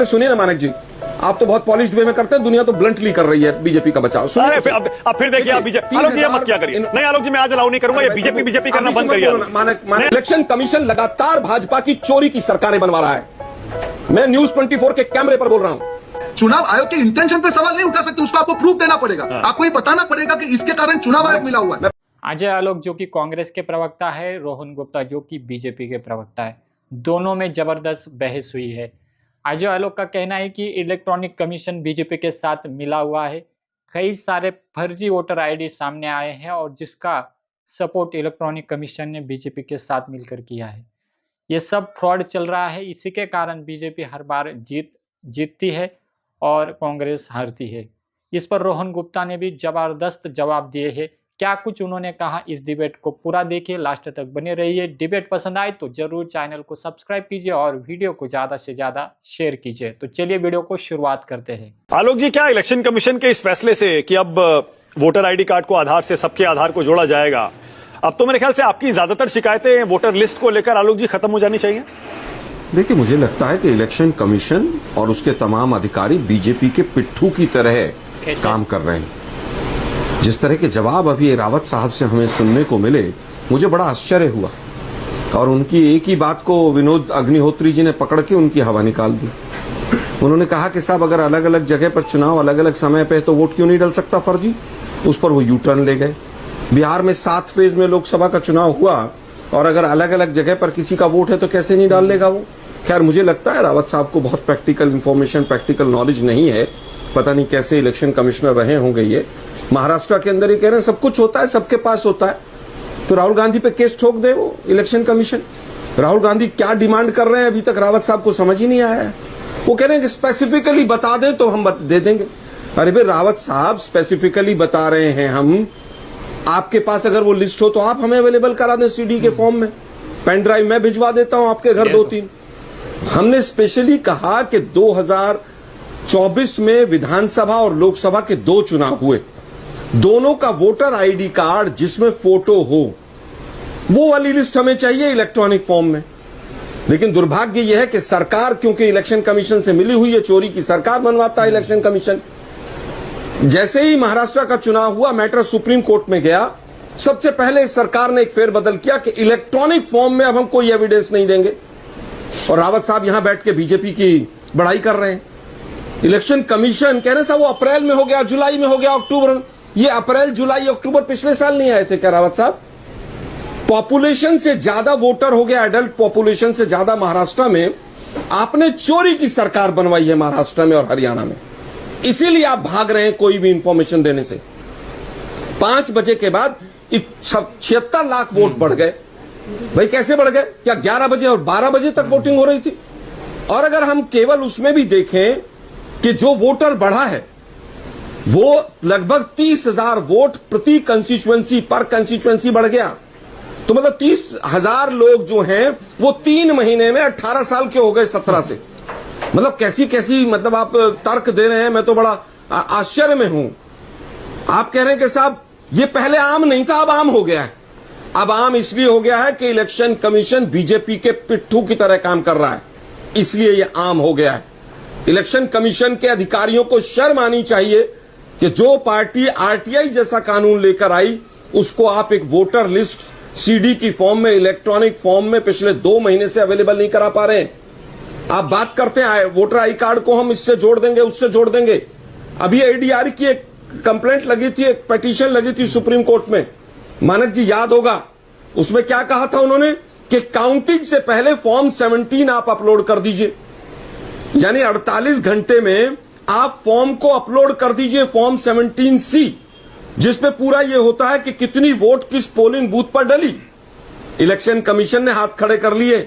सुनिए ना मानक जी, आप तो बहुत पॉलिश्ड वे में करते हैं, दुनिया तो ब्लंटली कर रही है बीजेपी का बचाव। अब फिर देखिए आप बीजेपी, आलोक जी मत क्या करिए। नहीं आलोक जी, मैं आज अलाउ नहीं करूंगा, ये बीजेपी करना बंद करिए। मानक, इलेक्शन कमीशन लगातार भाजपा की चोरी की सरकारें बनवा रहा है। मैं न्यूज 24 के कैमरे पर बोल रहा हूं। चुनाव आयोग के इंटेंशन पे सवाल नहीं उठा सकते, उसको आपको प्रूफ देना पड़ेगा। आपको ये बताना पड़ेगा कि इसके कारण चुनाव आयोग मिला हुआ है। अजय आलोक जो कि कांग्रेस के प्रवक्ता है, रोहन गुप्ता जो कि बीजेपी के प्रवक्ता है, दोनों में जबरदस्त बहस हुई है। अजय आलोक का कहना है कि इलेक्ट्रॉनिक कमीशन बीजेपी के साथ मिला हुआ है, कई सारे फर्जी वोटर आईडी सामने आए हैं और जिसका सपोर्ट इलेक्ट्रॉनिक कमीशन ने बीजेपी के साथ मिलकर किया है। ये सब फ्रॉड चल रहा है, इसी के कारण बीजेपी हर बार जीतती है और कांग्रेस हारती है। इस पर रोहन गुप्ता ने भी जबरदस्त जवाब दिए हैं। क्या कुछ उन्होंने कहा, इस डिबेट को पूरा देखिए, लास्ट तक बने रहिए। डिबेट पसंद आए तो जरूर चैनल को सब्सक्राइब कीजिए और वीडियो को ज्यादा से ज्यादा शेयर कीजिए। तो चलिए वीडियो को शुरुआत करते हैं। आलोक जी, क्या इलेक्शन कमीशन के इस फैसले से कि अब वोटर आईडी कार्ड को आधार से सबके आधार को जोड़ा जाएगा, अब तो मेरे ख्याल से आपकी ज्यादातर शिकायतें वोटर लिस्ट को लेकर आलोक जी खत्म हो जानी चाहिए? देखिए, मुझे लगता है कि इलेक्शन कमीशन और उसके तमाम अधिकारी बीजेपी के पिट्ठू की तरह काम कर रहे हैं। जिस तरह के जवाब अभी रावत साहब से हमें सुनने को मिले, मुझे बड़ा आश्चर्य हुआ और उनकी एक ही बात को विनोद अग्निहोत्री जी ने पकड़ के उनकी हवा निकाल दी। उन्होंने कहा कि साहब, अगर अलग अलग जगह पर चुनाव अलग अलग समय पे है तो वोट क्यों नहीं डल सकता फर्जी? उस पर वो यू टर्न ले गए। बिहार में 7 फेज में लोकसभा का चुनाव हुआ और अगर अलग अलग जगह पर किसी का वोट है तो कैसे नहीं डाल लेगा वो? खैर, मुझे लगता है रावत साहब को बहुत प्रैक्टिकल इन्फॉर्मेशन, प्रैक्टिकल नॉलेज नहीं है। पता नहीं कैसे इलेक्शन कमिश्नर रहे होंगे ये। महाराष्ट्र के अंदर ही कह रहे हैं सब कुछ होता है, सबके पास होता है, तो राहुल गांधी पे केस ठोक दे वो इलेक्शन कमीशन। राहुल गांधी क्या डिमांड कर रहे हैं अभी तक रावत साहब को समझ ही नहीं आया है। वो कह रहे हैं कि स्पेसिफिकली बता दें तो हम दे देंगे। अरे भाई रावत साहब, स्पेसिफिकली बता रहे हैं हम, आपके पास अगर वो लिस्ट हो तो आप हमें अवेलेबल करा दें सीडी के फॉर्म में, पेन ड्राइव में भिजवा देता हूं आपके घर 2-3। हमने स्पेशली कहा कि 2024 में विधानसभा और लोकसभा के 2 चुनाव हुए, दोनों का वोटर आईडी कार्ड जिसमें फोटो हो, वो वाली लिस्ट हमें चाहिए इलेक्ट्रॉनिक फॉर्म में। लेकिन दुर्भाग्य यह है कि सरकार, क्योंकि इलेक्शन कमीशन से मिली हुई है, चोरी की सरकार बनवाता है इलेक्शन कमीशन। जैसे ही महाराष्ट्र का चुनाव हुआ, मैटर सुप्रीम कोर्ट में गया, सबसे पहले सरकार ने एक फेरबदल किया कि इलेक्ट्रॉनिक फॉर्म में अब हम कोई एविडेंस नहीं देंगे। और रावत साहब यहां बैठ के बीजेपी की बड़ाई कर रहे हैं। इलेक्शन कमीशन कह रहे साहब वो अप्रैल में हो गया, जुलाई में हो गया, अक्टूबर में। ये अप्रैल, जुलाई, अक्टूबर पिछले साल नहीं आए थे क्या रावत साहब? पॉपुलेशन से ज्यादा वोटर हो गया, एडल्ट पॉपुलेशन से ज्यादा महाराष्ट्र में। आपने चोरी की सरकार बनवाई है महाराष्ट्र में और हरियाणा में, इसीलिए आप भाग रहे हैं कोई भी इंफॉर्मेशन देने से। 5 बजे के बाद 76 लाख वोट बढ़ गए। भाई कैसे बढ़ गए? क्या 11 बजे और 12 बजे तक वोटिंग हो रही थी? और अगर हम केवल उसमें भी देखें कि जो वोटर बढ़ा है वो लगभग 30,000 वोट प्रति कंस्टिट्यूएंसी, पर कंस्टिट्यूएंसी बढ़ गया। तो मतलब 30,000 लोग जो हैं वो 3 महीने में 18 साल के हो गए 17 से। मतलब कैसी कैसी, मतलब आप तर्क दे रहे हैं, मैं तो बड़ा आश्चर्य में हूं। आप कह रहे हैं कि साहब ये पहले आम नहीं था, अब आम हो गया है। अब आम इसलिए हो गया है कि इलेक्शन कमीशन बीजेपी के पिट्ठू की तरह काम कर रहा है, इसलिए ये आम हो गया है। इलेक्शन कमीशन के अधिकारियों को शर्म आनी चाहिए कि जो पार्टी आरटीआई जैसा कानून लेकर आई, उसको आप एक वोटर लिस्ट सीडी की फॉर्म में, इलेक्ट्रॉनिक फॉर्म में पिछले 2 महीने से अवेलेबल नहीं करा पा रहे हैं। आप बात करते हैं वोटर आई कार्ड को हम इससे जोड़ देंगे, उससे जोड़ देंगे। अभी एडीआर की एक कंप्लेंट लगी थी, एक पिटीशन लगी थी सुप्रीम कोर्ट में, मानक जी याद होगा। उसमें क्या कहा था उन्होंने कि काउंटिंग से पहले फॉर्म 17 आप अपलोड कर दीजिए, यानी 48 घंटे में आप फॉर्म को अपलोड कर दीजिए, फॉर्म 17C, जिसमें पूरा यह होता है कि कितनी वोट किस पोलिंग बूथ पर डली। इलेक्शन कमीशन ने हाथ खड़े कर लिए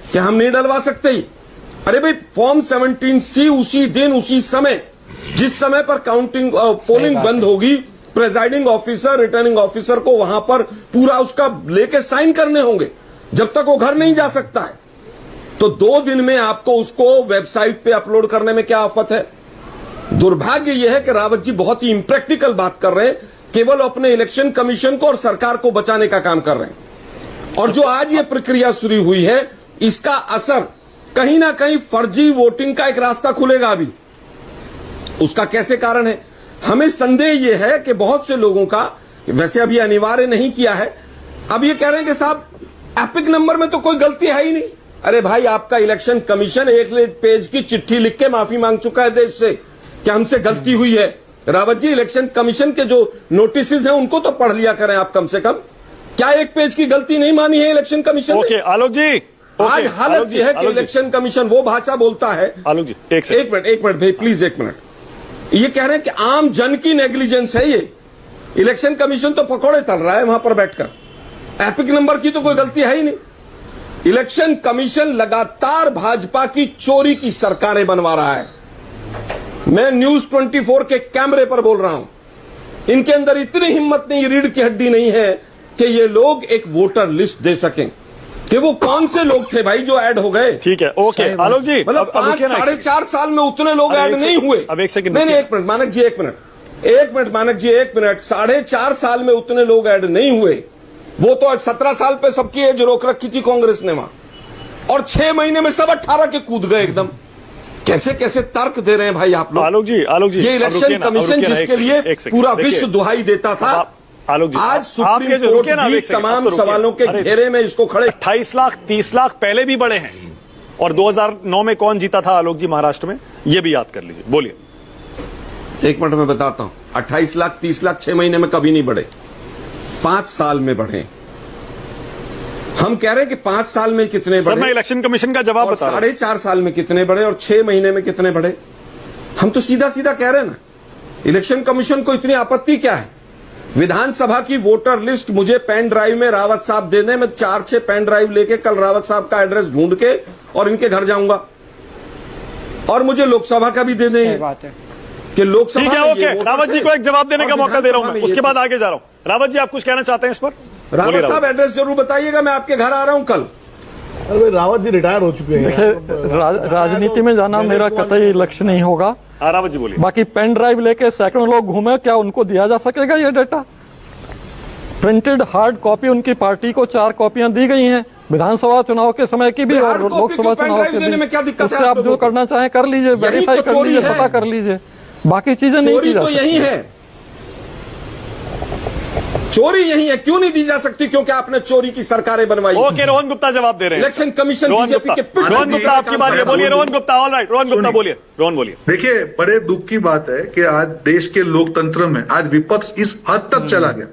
कि हम नहीं डलवा सकते ही। अरे भाई, फॉर्म 17C उसी दिन, उसी समय, जिस समय पर काउंटिंग पोलिंग बंद होगी, प्रेजाइडिंग ऑफिसर, रिटर्निंग ऑफिसर को वहां पर पूरा उसका लेके साइन करने होंगे, जब तक वो घर नहीं जा सकता है। तो 2 दिन में आपको उसको वेबसाइट पे अपलोड करने में क्या आफत है? दुर्भाग्य यह है कि रावत जी बहुत ही इम्प्रैक्टिकल बात कर रहे हैं, केवल अपने इलेक्शन कमीशन को और सरकार को बचाने का काम कर रहे हैं। और जो आज ये प्रक्रिया शुरू हुई है, इसका असर कहीं ना कहीं फर्जी वोटिंग का एक रास्ता खुलेगा अभी। उसका कैसे कारण है? हमें संदेह यह है कि बहुत से लोगों का, वैसे अभी अनिवार्य नहीं किया है, अब ये कह रहे हैं कि साहब एपिक नंबर में तो कोई गलती है ही नहीं। अरे भाई, आपका इलेक्शन कमीशन 1 पेज की चिट्ठी लिख के माफी मांग चुका है देश से कि हमसे गलती हुई है। रावत जी, इलेक्शन कमीशन के जो नोटिस हैं उनको तो पढ़ लिया करें आप कम से कम। क्या 1 पेज की गलती नहीं मानी है इलेक्शन कमीशन ने? ओके आलोक जी, आज हालत यह है कि इलेक्शन कमीशन वो भाषा बोलता है। आलोक जी एक मिनट भाई, प्लीज 1 मिनट। ये कह रहे हैं कि आम जन की नेग्लिजेंस है ये। इलेक्शन कमीशन तो पकौड़े तल रहा है वहां पर बैठकर, एपिक नंबर की तो कोई गलती है ही नहीं। इलेक्शन कमीशन लगातार भाजपा की चोरी की सरकारें बनवा रहा है। मैं न्यूज 24 के कैमरे पर बोल रहा हूं, इनके अंदर इतनी हिम्मत नहीं, रीढ़ की हड्डी नहीं है कि ये लोग एक वोटर लिस्ट दे सकें कि वो कौन से लोग थे भाई जो ऐड हो गए। ठीक है, ओके आलोक जी, मतलब 5-4.5 साल में उतने लोग ऐड नहीं हुए। अब 1 सेकंड, नहीं 1 मिनट मानक जी, 1 मिनट मानक जी, 1 मिनट। 4.5 साल में उतने लोग ऐड नहीं हुए। वो तो 17 साल पे सबकी एज रोक रखी थी कांग्रेस ने वहां, और 6 महीने में सब 18 के कूद गए एकदम। कैसे कैसे तर्क दे रहे हैं भाई आप लोग। आलोक जी ये इलेक्शन कमीशन जिसके लिए पूरा विश्व दुहाई देता था, आलोक जी आज सुप्रीम कोर्ट भी तमाम सवालों के घेरे में इसको खड़े। 28 लाख 30 लाख पहले भी बढ़े हैं, और 2009 में कौन जीता था आलोक जी महाराष्ट्र में, ये भी याद कर लीजिए। बोलिए। 1 मिनट में बताता हूं। 28 लाख 30 लाख 6 महीने में कभी नहीं बढ़े, 5 साल में बढ़े। हम कह रहे हैं कि 5 साल में कितने बढ़े, सर मैं इलेक्शन कमीशन का जवाब बता रहा हूं। 4.5 साल में कितने बढ़े और 6 महीने में कितने बढ़े। हम तो सीधा सीधा कह रहे हैं ना, इलेक्शन कमीशन को इतनी आपत्ति क्या है। विधानसभा की वोटर लिस्ट मुझे पेन ड्राइव में रावत साहब दे दें, मैं 4-6 पेन ड्राइव लेके कल रावत साहब का एड्रेस ढूंढ के और इनके घर जाऊंगा। और मुझे लोकसभा का भी दे दें कि लोकसभा। ठीक है, ओके, रावत जी को एक जवाब देने का मौका दे रहा हूं मैं, उसके बाद आगे जा रहा हूं। रावत जी, आप कुछ कहना चाहते हैं इस पर? रावत साहब एड्रेस जरूर बताइएगा, मैं आपके घर आ रहा हूं कल। अरे रावत जी रिटायर हो चुके हैं। राजनीति में जाना मेरा कतई लक्ष्य नहीं होगा। रावत जी बोलिए। बाकी पेन ड्राइव लेके सैकड़ों लोग घूमे, क्या उनको दिया जा सकेगा ये डेटा? प्रिंटेड हार्ड कॉपी उनकी पार्टी को 4 कॉपियां दी गई हैं, विधानसभा चुनाव के समय की भी और लोकसभा चुनाव के भी। उससे आप जो करना चाहें कर लीजिए, वेरीफाई कर लीजिए, पता कर लीजिए, बाकी चीजें नहीं की जा सकती। यही है चोरी, यही है। क्यों नहीं दी जा सकती? क्योंकि आपने चोरी की सरकारें बनवाई। ओके, रोहन गुप्ता जवाब दे रहे हैं। इलेक्शन कमीशन बीजेपी के रोहन गुप्ता, आपकी बारी है, बोलिए रोहन गुप्ता। ऑल राइट, रोहन गुप्ता बोलिए। रोहन बोलिए। देखिए, बड़े दुख की बात है कि आज देश के लोकतंत्र में आज विपक्ष इस हद तक चला गया।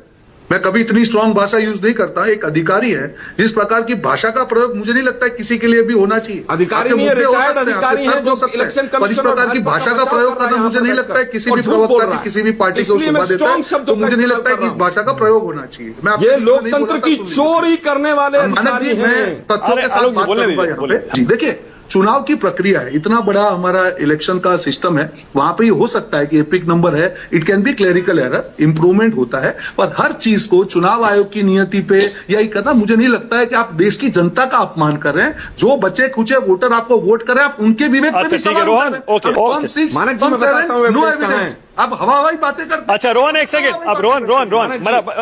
मैं कभी इतनी स्ट्रांग भाषा यूज नहीं करता। एक अधिकारी है, जिस प्रकार की भाषा का प्रयोग मुझे नहीं लगता है किसी के लिए भी होना चाहिए। अधिकारी नहीं है, रिटायर्ड अधिकारी है जो इलेक्शन कमीशन। इस प्रकार की भाषा का प्रयोग करना मुझे नहीं लगता है किसी भी प्रवक्ता की किसी भी पार्टी को शोभा देता है, तो मुझे नहीं लगता है कि इस भाषा का प्रयोग होना चाहिए। ये लोकतंत्र की चोरी करने वाले अधिकारी हैं। तथ्यों के साथ बात करूंगा यहाँ पे। जी देखिए, चुनाव की प्रक्रिया है, इतना बड़ा हमारा इलेक्शन का सिस्टम है, वहां पे ये हो सकता है कि एपिक नंबर है, it can be clerical error, improvement होता है। पर हर चीज को चुनाव आयोग की नियति पे यही करना, मुझे नहीं लगता है कि आप देश की जनता का अपमान कर रहे हैं। जो बचे खुचे वोटर आपको वोट कर रहे हैं, आप उनके विवेक पे भी सवाल उठा रहे हैं। मानक जी, मैं बताता हूं एविडेंस कहां है। अब हवाई बातें करते। अच्छा रोहन, एक सेकंड। अब रोहन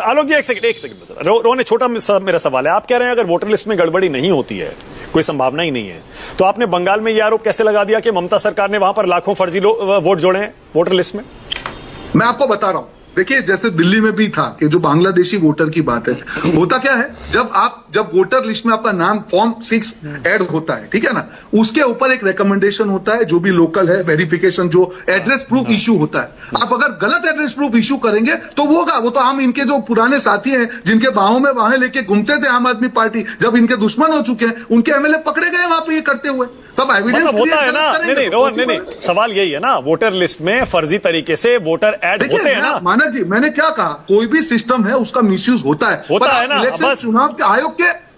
आलोक जी, एक सेकंड। रोहन, छोटा मेरा सवाल है। आप कह रहे हैं अगर वोटर लिस्ट में गड़बड़ी नहीं होती है, कोई संभावना ही नहीं है, तो आपने बंगाल में यह आरोप कैसे लगा दिया कि ममता सरकार ने वहां पर लाखों फर्जी वोट जोड़े हैं वोटर लिस्ट में? मैं आपको बता रहा हूं, देखिए जैसे दिल्ली में भी था कि जो बांग्लादेशी वोटर की बात है, होता क्या है, जब वोटर लिस्ट में आपका नाम फॉर्म 6 ऐड होता है, ठीक है ना, उसके ऊपर एक रिकमेंडेशन होता है, जो भी लोकल है, वेरिफिकेशन, जो एड्रेस प्रूफ इश्यू होता है। आप अगर गलत एड्रेस प्रूफ इश्यू करेंगे तो वो होगा। वो तो हम इनके जो पुराने साथी हैं, जिनके बाहों में बाहें लेके घूमते थे आम आदमी पार्टी, जब इनके दुश्मन हो चुके हैं, उनके एमएलए पकड़े गए वहां पे ये करते हुए। तब एविडेंस होता है ना। नहीं रोहन, नहीं, सवाल यही है ना, वोटर लिस्ट में फर्जी तरीके से वोटर ऐड होते हैं ना। मानक जी, मैंने क्या कहा, कोई भी सिस्टम है उसका मिसयूज होता है ना। इलेक्शन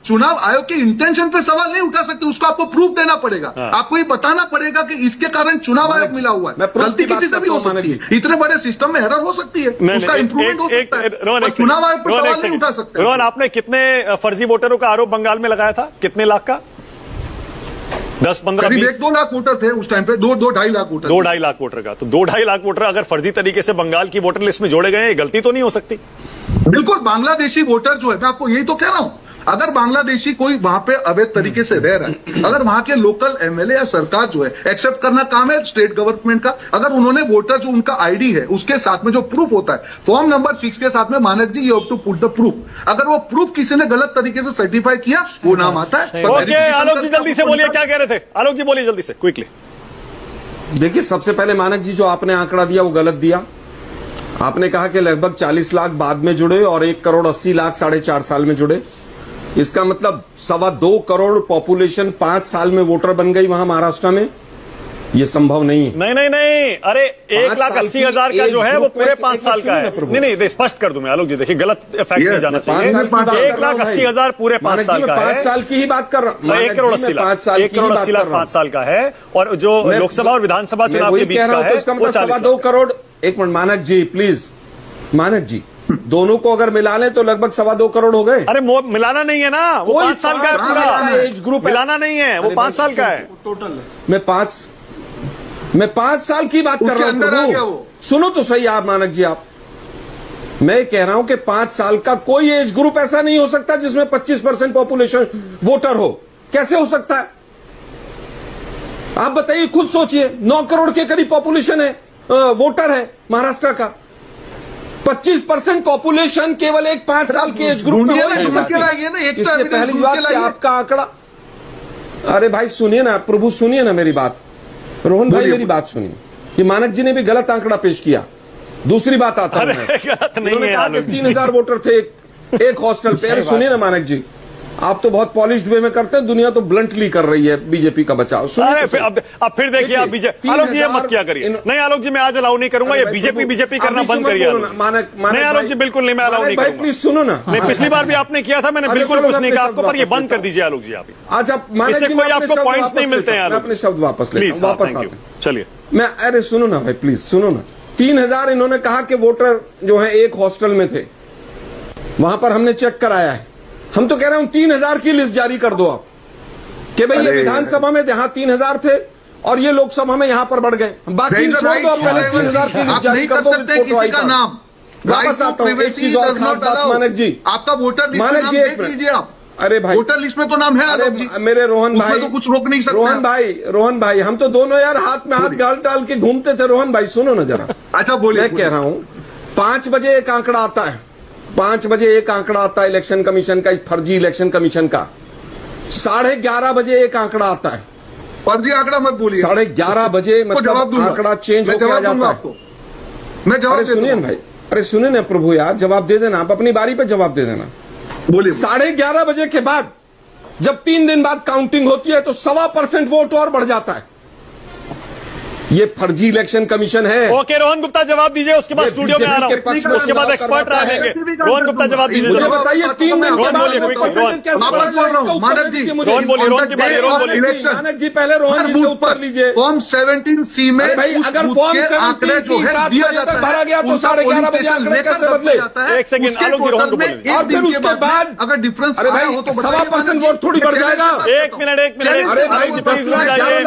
चुनाव आयोग के इंटेंशन पे सवाल नहीं उठा सकते, उसको आपको प्रूफ देना पड़ेगा। आपको ये बताना पड़ेगा कि इसके कारण चुनाव आयोग मिला हुआ है। गलती किसी से भी हो सकती है, इतने बड़े सिस्टम में एरर हो सकती है, उसका इंप्रूवमेंट हो सकता है, चुनाव आयोग पर सवाल नहीं उठा सकते। रोहन, आपने कितने फर्जी वोटरों का आरोप बंगाल में लगाया था? कितने लाख का? 10-15 करीब 1-2 लाख वोटर थे उस टाइम पे, 2-2.5 लाख वोटर, 2-2.5 लाख वोटर का। तो 2-2.5 लाख वोटर अगर फर्जी तरीके से बंगाल की वोटर लिस्ट में जोड़े गए, गलती तो नहीं हो सकती? बिल्कुल। बांग्लादेशी वोटर जो है, मैं आपको यही तो कह रहा हूं, अगर बांग्लादेशी कोई वहां पे अवैध तरीके से रह रहा है, अगर वहां के लोकल एमएलए या सरकार जो है एक्सेप्ट करना काम है स्टेट गवर्नमेंट का, अगर उन्होंने वोटर जो उनका आईडी है उसके साथ में जो प्रूफ होता है फॉर्म नंबर 6 के साथ में, Manak ji you have to put the proof, अगर वो प्रूफ किसी ने गलत तरीके से सर्टिफाई किया वो नाम आता है। ओके आलोक जी जल्दी से बोलिए, क्या कह रहे थे आलोक जी, बोलिए जल्दी से क्विकली। देखिए, सबसे पहले मानक जी जो आपने आंकड़ा दिया वो गलत दिया। आपने कहा कि लगभग 40 लाख बाद में जुड़े और 1,80,00,000 4.5 साल में जुड़े। इसका मतलब 2.25 करोड़ पॉपुलेशन 5 साल में वोटर बन गई वहां महाराष्ट्र में। ये संभव नहीं है। नहीं, अरे 1,80,000 का जो है वो पूरे 5 साल का है। नहीं, स्पष्ट कर दूं मैं आलोक जी, देखिए गलत इफेक्ट नहीं जाना चाहिए। 1,80,000 पूरे 5 साल का है। 5 साल की ही बात कर रहा हूं। 1,80,00,000 5 साल का है, और जो लोकसभा और विधानसभा चुनाव के बीच का है इसका मतलब 2.25 करोड़। एक मिनट मानक जी प्लीज, मानक जी दोनों को अगर मिला लें तो लगभग 2.25 करोड़ हो गए। अरे मिलाना नहीं है ना, वो 5 साल का है पूरा एज ग्रुप, मिलाना नहीं है, वो 5 साल का है टोटल। मैं 5 साल की बात कर रहा हूं। सुनो तो सही आप मानक जी, आप मैं कह रहा हूं कि 5 साल का कोई एज ग्रुप ऐसा नहीं हो सकता जिसमें 25% पॉपुलेशन वोटर हो। कैसे हो सकता है आप बताइए, खुद सोचिए। 9 करोड़ के करीब पॉपुलेशन है, वोटर है महाराष्ट्र का। 25% पॉपुलेशन केवल एक 5 साल के एज ग्रुप में हो नहीं सकती। इसलिए पहली बात कि आपका आंकड़ा, अरे भाई सुनिए ना प्रभु, सुनिए ना मेरी बात, रोहन भाई मेरी बात सुनिए। ये मानक जी ने भी गलत आंकड़ा पेश किया। दूसरी बात आता है, उन्होंने कहा कि 3,000 वोटर थे एक हॉस्टल पे। अरे सुनिए ना मानक जी, आप तो बहुत पॉलिश्ड वे में करते हैं, दुनिया तो ब्लंटली कर रही है बीजेपी का बचाव। अरे अब फिर देखिए आप बीजेपी, आलोक जी ये मत क्या करिए। नहीं आलोक जी, मैं आज अलाउ नहीं करूंगा, ये बीजेपी करना बंद करिए मानक। नहीं आलोक जी, बिल्कुल नहीं, मैं अलाउ नहीं करूंगा। प्लीज सुनो ना। नहीं, पिछली बार भी आपने किया था, मैंने बिल्कुल कुछ नहीं कहा आपको, पर ये बंद कर दीजिए आलोक जी। आप आज आप मानक जी, कोई आपको पॉइंट्स नहीं मिलते हैं, अपने शब्द वापस ले, वापस चलिए। मैं, अरे सुनो ना भाई प्लीज सुनो ना। 3,000 इन्होंने कहा कि वोटर जो है एक हॉस्टल में थे, वहां पर हमने चेक कराया है। हम तो कह रहे हैं 3,000 की लिस्ट जारी कर दो आप, कि भाई ये विधानसभा में यहाँ 3,000 थे और ये लोकसभा में यहाँ पर बढ़ गए। बाकी छोड़ दो, आप पहले 3,000 की लिस्ट जारी कर दो। किसी का नाम वापस आता हूँ, एक चीज और खास बात मानक जी, आपका वोटर मानक जी एक मिनट, आप अरे भाई वोटर लिस्ट में तो नाम है। अरे मेरे रोहन भाई, तो कुछ रोक नहीं सकते। रोहन भाई हम तो दोनों यार हाथ में हाथ डाल के घूमते थे। रोहन भाई सुनो ना जरा। अच्छा बोलिए। मैं कह रहा हूँ 5 बजे एक आंकड़ा आता है, 5 बजे एक आंकड़ा आता है इलेक्शन कमीशन का, फर्जी इलेक्शन कमीशन का। 11:30 बजे एक आंकड़ा आता है। फर्जी आंकड़ा मत बोलिए। 11:30 बजे मतलब आंकड़ा चेंज होकर आ जाता है। मैं जवाब सुनिए ना भाई, अरे सुनिए ना प्रभु यार, जवाब दे देना, आप अपनी बारी पे जवाब दे देना। बोलिए। 11:30 बजे के बाद जब 3 दिन बाद काउंटिंग होती है तो 1.25% वोट और बढ़ जाता है। ये फर्जी इलेक्शन कमीशन है। ओके रोहन गुप्ता जवाब दीजिए, उसके बाद स्टूडियो में आ रहा हूं, उसके बाद एक्सपर्ट रहेंगे। रोहन गुप्ता जवाब दीजिए, मुझे बताइए 3 दिन के बाद रोहन बोलिए। मानक जी पहले रोहन जी से उत्तर लीजिए। फॉर्म 17C में भाई अगर फॉर्म 17C 7 बजे तक भरा गया तो 11:30 बजे आंकड़े कैसे बदले? एक सेकंड आलोक जी, रोहन को बोलिए। और फिर उसके बाद अगर डिफरेंस, अरे भाई 1.25% वोट थोड़ी बढ़ जाएगा। एक मिनट अरे भाई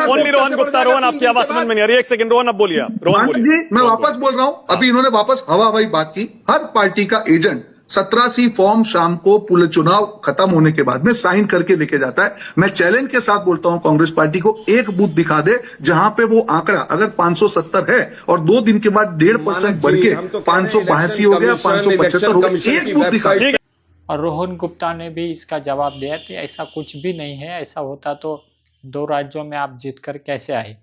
ओनली रोहन गुप्ता। रोहन आपकी आवाज समझ में नहीं आ रही, एक सेकंड रोहन अब बोलिए आप। रोहन बोलिए। मैं वापस बोल रहा हूं, अभी इन्होंने वापस हवा हवाई बात की। हर पार्टी का एजेंट 17C फॉर्म शाम को पूरे चुनाव खत्म होने के बाद में साइन करके लेके जाता है। मैं चैलेंज के साथ बोलता हूं कांग्रेस पार्टी को, एक बूथ दिखा दे जहां पे वो आंकड़ा अगर 570 है और 2 दिन के बाद 1.5% बढ़ के 582 हो गया, 575 हो गया, एक बूथ दिखा दे। और रोहन गुप्ता ने भी इसका जवाब दिया कि ऐसा कुछ भी नहीं है। ऐसा होता तो 2 राज्यों में आप जीत कर कैसे आए।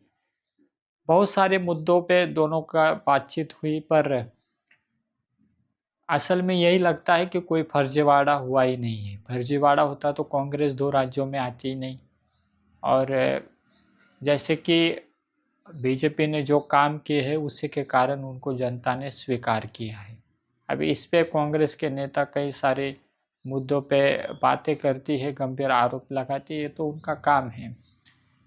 बहुत सारे मुद्दों पे दोनों का बातचीत हुई, पर असल में यही लगता है कि कोई फर्जीवाड़ा हुआ ही नहीं है। फर्जीवाड़ा होता तो कांग्रेस 2 राज्यों में आती ही नहीं। और जैसे कि बीजेपी ने जो काम किए हैं उसी के कारण उनको जनता ने स्वीकार किया है। अब इस पे कांग्रेस के नेता कई सारे मुद्दों पे बातें करती है, गंभीर आरोप लगाती है, तो उनका काम है।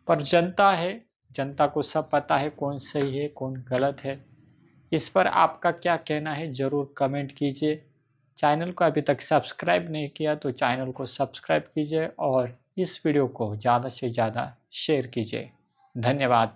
पर जनता है, जनता को सब पता है कौन सही है कौन गलत है। इस पर आपका क्या कहना है ज़रूर कमेंट कीजिए। चैनल को अभी तक सब्सक्राइब नहीं किया तो चैनल को सब्सक्राइब कीजिए और इस वीडियो को ज़्यादा से ज़्यादा शेयर कीजिए। धन्यवाद।